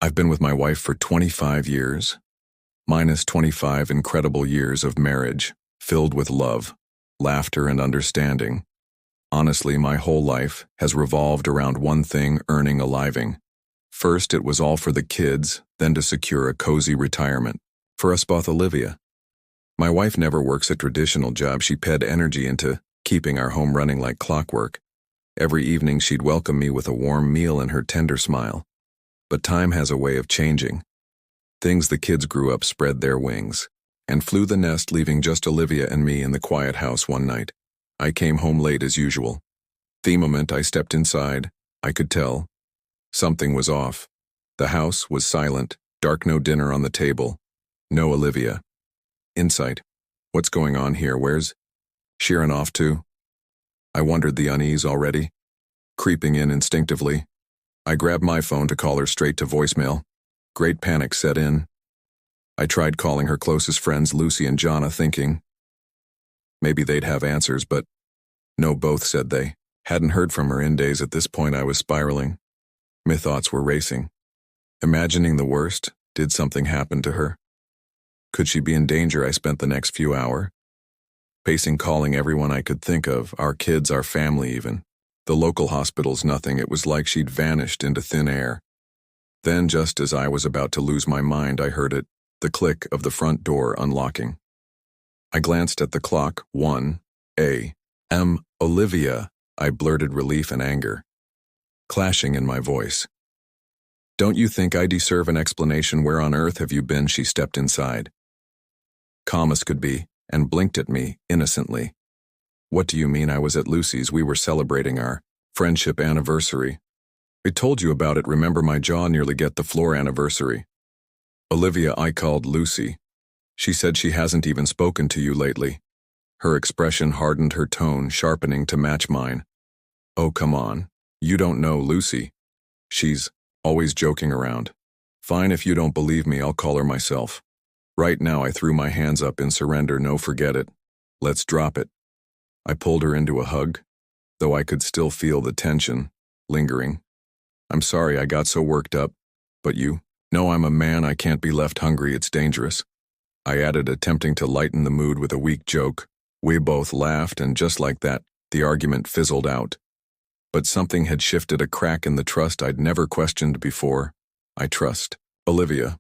I've been with my wife for 25 years, minus 25 incredible years of marriage, filled with love, laughter, and understanding. Honestly, my whole life has revolved around one thing: earning a living. First, it was all for the kids, then to secure a cozy retirement. For us both, Olivia. My wife never works a traditional job. She ped energy into keeping our home running like clockwork. Every evening she'd welcome me with a warm meal and her tender smile. But time has a way of changing. Things the kids grew up spread their wings and flew the nest, leaving just Olivia and me in the quiet house one night. I came home late as usual. The moment I stepped inside, I could tell something was off. The house was silent, dark, no dinner on the table, no Olivia. Insight. What's going on here? Where's Sharon off to? I wondered, the unease already creeping in instinctively. I grabbed my phone to call her straight to voicemail. Great panic set in. I tried calling her closest friends, Lucy and Jonna, thinking maybe they'd have answers, but no, both said they hadn't heard from her in days. At this point, I was spiraling. My thoughts were racing, imagining the worst. Did something happen to her? Could she be in danger? I spent the next few hours pacing, calling everyone I could think of, our kids, our family even. The local hospitals, nothing. It was like she'd vanished into thin air. Then, just as I was about to lose my mind, I heard it, the click of the front door unlocking. I glanced at the clock. 1 a.m. Olivia, I blurted, relief and anger clashing in my voice. Don't you think I deserve an explanation? Where on earth have you been? She stepped inside, calm as could be, and blinked at me innocently. What do you mean? I was at Lucy's. We were celebrating our friendship anniversary. I told you about it. Remember? My jaw nearly get the floor. Anniversary. Olivia, I called Lucy. She said she hasn't even spoken to you lately. Her expression hardened, her tone sharpening to match mine. Oh, come on. You don't know Lucy. She's always joking around. Fine, if you don't believe me, I'll call her myself. Right now. I threw my hands up in surrender. No, forget it. Let's drop it. I pulled her into a hug, though I could still feel the tension lingering. I'm sorry I got so worked up, but you know I'm a man. I can't be left hungry. It's dangerous. I added, attempting to lighten the mood with a weak joke. We both laughed, and just like that, the argument fizzled out. But something had shifted, a crack in the trust I'd never questioned before. I trust Olivia.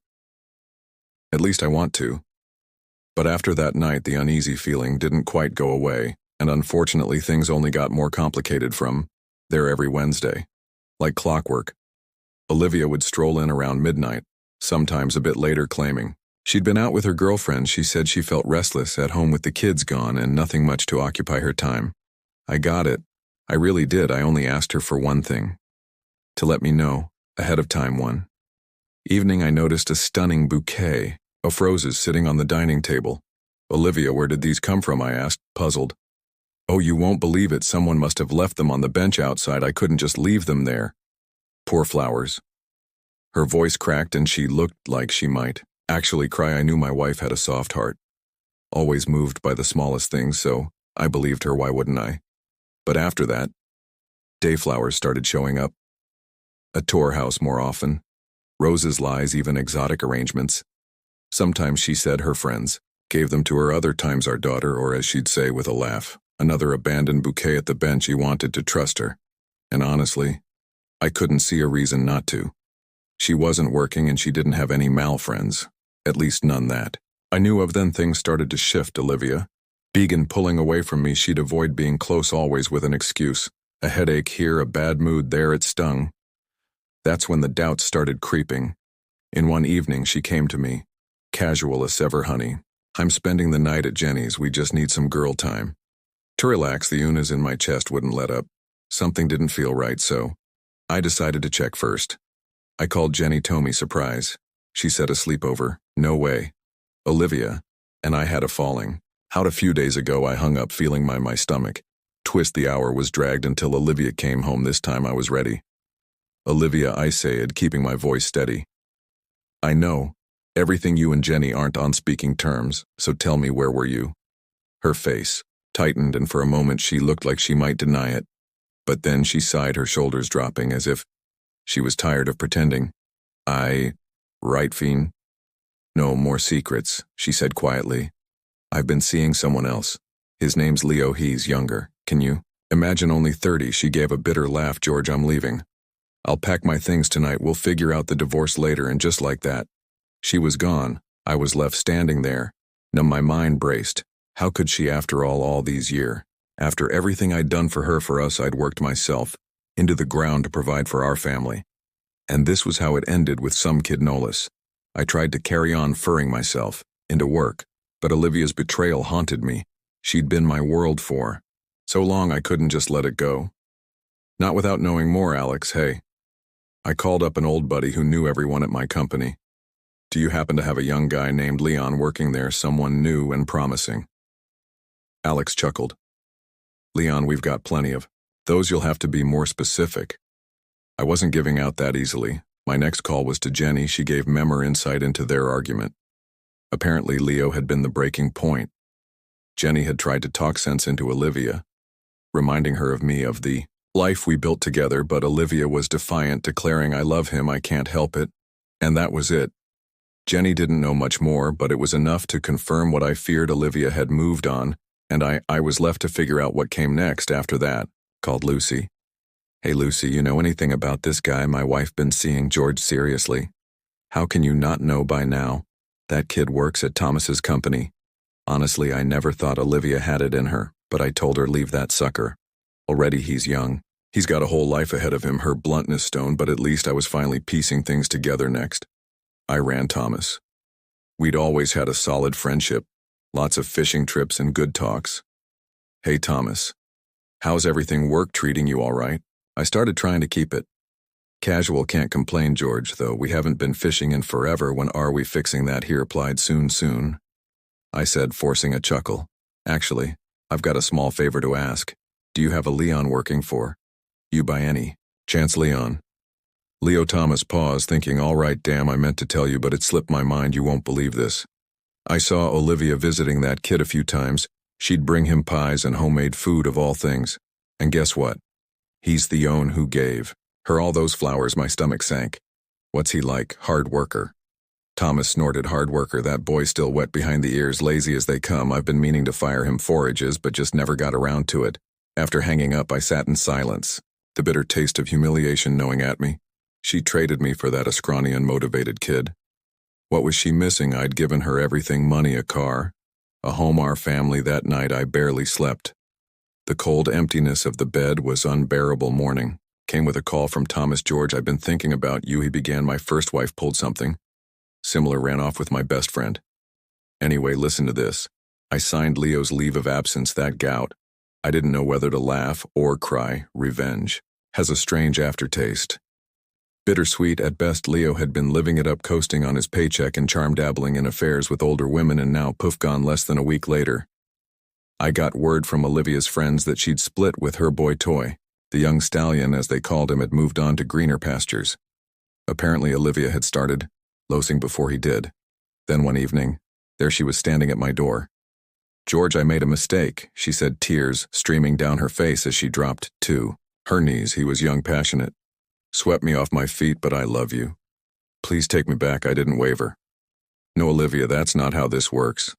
At least I want to. But after that night, the uneasy feeling didn't quite go away, and unfortunately things only got more complicated from there. Every Wednesday, like clockwork, Olivia would stroll in around midnight, sometimes a bit later, claiming she'd been out with her girlfriend. She said she felt restless at home with the kids gone and nothing much to occupy her time. I got it. I really did. I only asked her for one thing: to let me know ahead of time. One evening I noticed a stunning bouquet of roses sitting on the dining table. Olivia, where did these come from? I asked, puzzled. Oh, you won't believe it. Someone must have left them on the bench outside. I couldn't just leave them there. Poor flowers. Her voice cracked and she looked like she might actually cry. I knew my wife had a soft heart, always moved by the smallest things, so I believed her. Why wouldn't I? But after that, dayflowers started showing up. A tour house more often. Roses, lies, even exotic arrangements. Sometimes she said her friends gave them to her, other times our daughter, or as she'd say with a laugh, another abandoned bouquet at the bench. He wanted to trust her. And honestly, I couldn't see a reason not to. She wasn't working and she didn't have any male friends, at least none that I knew of. Then things started to shift. Olivia began pulling away from me. She'd avoid being close, always with an excuse. A headache here, a bad mood there. It stung. That's when the doubts started creeping. In one evening she came to me, casual as ever. Honey, I'm spending the night at Jenny's. We just need some girl time. To relax. The unas in my chest wouldn't let up. Something didn't feel right, so I decided to check first. I called Jenny. Tommy, surprise. She said a sleepover. No way. Olivia and I had a falling out a few days ago. I hung up, feeling my stomach twist. The hour was dragged until Olivia came home. This time I was ready. Olivia, I said, keeping my voice steady. I know everything. You and Jenny aren't on speaking terms, so tell me, where were you? Her face tightened, and for a moment she looked like she might deny it. But then she sighed, her shoulders dropping as if she was tired of pretending. Right, Fiend? No more secrets, she said quietly. I've been seeing someone else. His name's Leo, he's younger. Can you? Imagine only 30, she gave a bitter laugh. George, I'm leaving. I'll pack my things tonight, we'll figure out the divorce later, and just like that. She was gone. I was left standing there. Now my mind braced. How could she after all these years? After everything I'd done for her, for us, I'd worked myself into the ground to provide for our family. And this was how it ended with some kid Nolas. I tried to carry on furring myself into work, but Olivia's betrayal haunted me. She'd been my world for so long I couldn't just let it go. Not without knowing more, Alex, hey. I called up an old buddy who knew everyone at my company. Do you happen to have a young guy named Leon working there, someone new and promising? Alex chuckled. Leon, we've got plenty of those. You'll have to be more specific. I wasn't giving out that easily. My next call was to Jenny. She gave Memmer insight into their argument. Apparently Leo had been the breaking point. Jenny had tried to talk sense into Olivia, reminding her of me, of the life we built together, but Olivia was defiant, declaring, I love him, I can't help it. And that was it. Jenny didn't know much more, but it was enough to confirm what I feared. Olivia had moved on, and I was left to figure out what came next after that. Called Lucy. Hey Lucy, you know anything about this guy my wife been seeing? George, seriously? How can you not know by now? That kid works at Thomas's company. Honestly, I never thought Olivia had it in her, but I told her leave that sucker. Already he's young. He's got a whole life ahead of him. Her bluntness stoned, but at least I was finally piecing things together next. I ran Thomas. We'd always had a solid friendship, lots of fishing trips and good talks. Hey Thomas, how's everything work treating you all right? I started trying to keep it casual. Can't complain, George, though we haven't been fishing in forever. When are we fixing that? He replied, soon, I said, forcing a chuckle. Actually, I've got a small favor to ask. Do you have a Leon working for you by any chance? Leon? Leo. Thomas paused, thinking, all right, damn, I meant to tell you, but it slipped my mind. You won't believe this. I saw Olivia visiting that kid a few times. She'd bring him pies and homemade food of all things. And guess what? He's the one who gave her all those flowers. My stomach sank. What's he like? Hard worker? Thomas snorted. Hard worker? That boy's still wet behind the ears, lazy as they come. I've been meaning to fire him for ages, but just never got around to it. After hanging up, I sat in silence, the bitter taste of humiliation gnawing at me. She traded me for that scrawny, unmotivated kid. What was she missing? I'd given her everything: money, a car, a home, our family. That night I barely slept. The cold emptiness of the bed was unbearable. Morning came with a call from Thomas. George, I've been thinking about you, he began. My first wife pulled something similar, ran off with my best friend. Anyway, listen to this. I signed Leo's leave of absence. That gout. I didn't know whether to laugh or cry. Revenge has a strange aftertaste. Bittersweet at best. Leo had been living it up, coasting on his paycheck and charm, dabbling in affairs with older women, and now poof, gone. Less than a week later, I got word from Olivia's friends that she'd split with her boy Toy. The young stallion, as they called him, had moved on to greener pastures. Apparently Olivia had started losing before he did. Then one evening, there she was standing at my door. George, I made a mistake, she said, tears streaming down her face as she dropped to her knees. He was young, passionate, swept me off my feet. But I love you. Please take me back. I didn't waver. No, Olivia, that's not how this works.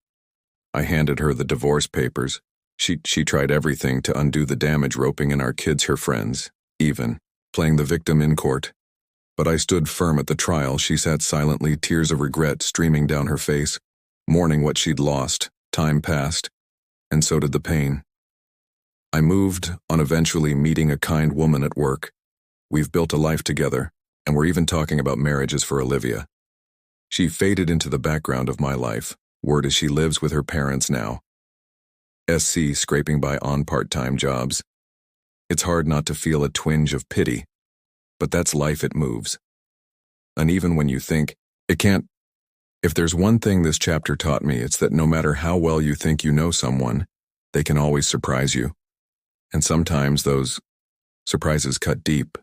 I handed her the divorce papers. She tried everything to undo the damage, roping in our kids, her friends, even playing the victim in court. But I stood firm at the trial. She sat silently, tears of regret streaming down her face, mourning what she'd lost. Time passed, and so did the pain. I moved on, eventually meeting a kind woman at work. We've built a life together, and we're even talking about marriages for Olivia. She faded into the background of my life. Word is she lives with her parents now. SC scraping by on part-time jobs. It's hard not to feel a twinge of pity, but that's life. It moves. And even when you think it can't, if there's one thing this chapter taught me, it's that no matter how well you think you know someone, they can always surprise you. And sometimes those surprises cut deep.